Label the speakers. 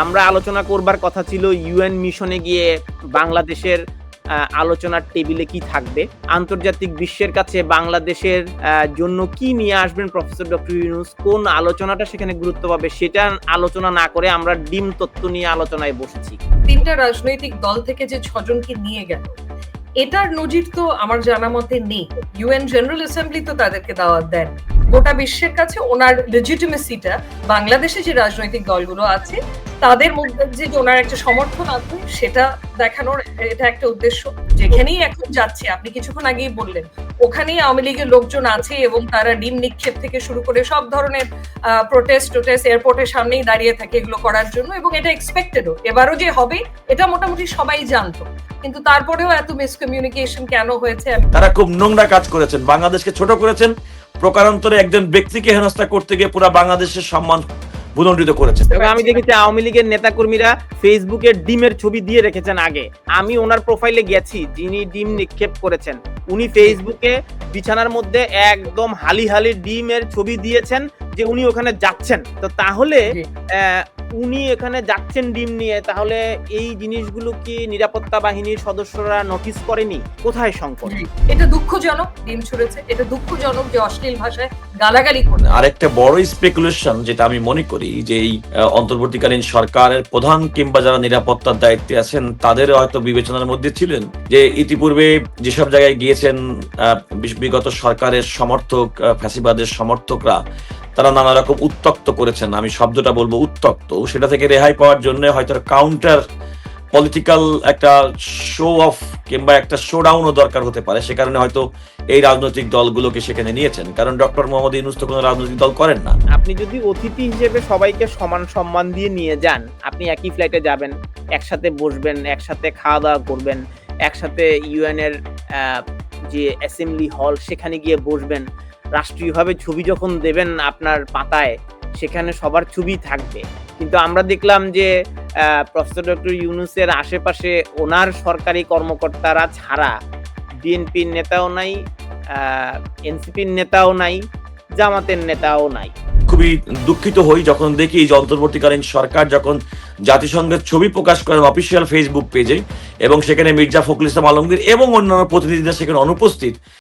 Speaker 1: আমরা আলোচনা করবার কথা ছিল ইউএন মিশনে গিয়ে বাংলাদেশের আলোচনার টেবিলে কি থাকবে, আন্তর্জাতিক বিশ্বের কাছে বাংলাদেশের জন্য কি নিয়ে আসবেন প্রফেসর ডক্টর ইউনূস, কোন আলোচনাটা সেখানে গুরুত্ব পাবে, সেটা আলোচনা না করে আমরা ডিম তত্ত্ব নিয়ে আলোচনায় বসেছি।
Speaker 2: তিনটা রাজনৈতিক দল থেকে যে 6 জনকে নিয়ে গেল, এটার নজির তো আমার জানা মতে নেই। ইউএন জেনারেল অ্যাসেম্বলি তো তাদেরকে দাওয়াত দেন। গোটা বিশ্বের কাছে ওনার লেজিটিমেসিটা বাংলাদেশে যে রাজনৈতিক দলগুলো আছে তাদের মধ্যে যে ওনার একটা সমর্থন আছে সেটা দেখানোর এটা একটা উদ্দেশ্য। যেখানেই এখন যাচ্ছে, আপনি কিছুক্ষণ আগেই বললেন, ওখানেই আওয়ামী লীগের লোকজন আছে এবং তারা ডিম নিক্ষেপ থেকে শুরু করে সব ধরনের প্রোটেস্ট এয়ারপোর্টের সামনেই দাঁড়িয়ে থাকে এগুলো করার জন্য, এবং এটা এক্সপেক্টেডও। এবারও যে হবে এটা মোটামুটি সবাই জানতো, কিন্তু তারপরেও এত মিসকমিউনিকেশন কেন হয়েছে?
Speaker 3: তারা খুব নোংরা কাজ করেছেন, বাংলাদেশকে ছোট করেছেন, প্রকারান্তরে একজন ব্যক্তিকে হেনস্থা করতে গিয়ে পুরো বাংলাদেশের সম্মান ভুলণ্ডিত করেছেন।
Speaker 1: তবে আমি দেখেছি আওয়ামী লীগের নেতাকর্মীরা ফেসবুকে ডিমের ছবি দিয়ে রেখেছেন আগে। আমি ওনার প্রোফাইলে গেছি, যিনি ডিম নিক্ষেপ করেছেন উনি ফেসবুকে বিছানার মধ্যে একদম হালি হালি ডিমের ছবি দিয়েছেন যে উনি ওখানে যাচ্ছেন। তো তাহলে উনি এখানে যাচ্ছেন ডিম নিয়ে, তাহলে এই জিনিসগুলো কি নিরাপত্তা বাহিনীর সদস্যরা নোটিস করেনি? কোথায় সংকট?
Speaker 2: এটা দুঃখজনক, ডিম ছুড়েছে, এটা দুঃখজনক যে অশ্লীল ভাষায় গালাগালি করে।
Speaker 3: আরেকটা বড় স্পেকুলেশন যেটা আমি মনে করি যে এই অন্তর্বর্তীকালীন সরকারের প্রধান কিংবা যারা নিরাপত্তার দায়িত্বে আছেন তাদের হয়তো বিবেচনার মধ্যে ছিলেন যে ইতিপূর্বে যেসব জায়গায় গিয়েছেন বিগত সরকারের সমর্থক, ফ্যাসিবাদের সমর্থকরা, তারা নানা রকম উত্তক্ত করেছেন, আমি শব্দটা বলবো উত্তক্ত, সেটা থেকে রেহাই পাওয়ার জন্য হয়তো কাউন্টার পলিটিক্যাল একটা শো অফ কিংবা একটা শোডাউনও দরকার হতে পারে। সে কারণে হয়তো এই রাজনৈতিক দলগুলোকে সেখানে নিয়েছেন, কারণ ডক্টর মোহাম্মদ ইউনূস তো কোনো রাজনৈতিক দল করেন না।
Speaker 1: আপনি যদি অতিথি হিসেবে সবাইকে সমান সম্মান দিয়ে নিয়ে যান, আপনি একই ফ্লাইটে যাবেন, একসাথে বসবেন, একসাথে খাওয়া দাওয়া করবেন, একসাথে ইউএন এর যে অ্যাসেম্বলি হল সেখানে গিয়ে বসবেন, রাষ্ট্রীয়ভাবে ছবি যখন দেবেন আপনার পাতায় সেখানে সবার ছবি থাকবে। কিন্তু আমরা দেখলাম যে প্রফেসর ডক্টর ইউনূসের আশেপাশে ওনার সরকারি কর্মকর্তারা ছাড়া বিএনপির নেতাও নাই, এনসিপির নেতাও নাই, জামাতের নেতাও নাই।
Speaker 3: খুবই দুঃখিত হই যখন দেখি যে অন্তর্বর্তীকালীন সরকার যখন জাতিসংঘের ছবি প্রকাশ করেন অফিসিয়াল ফেসবুক পেজে এবং সেখানে মির্জা ফখরুল ইসলাম আলমগীর এবং অন্যান্য প্রতিনিধিরা সেখানে অনুপস্থিত,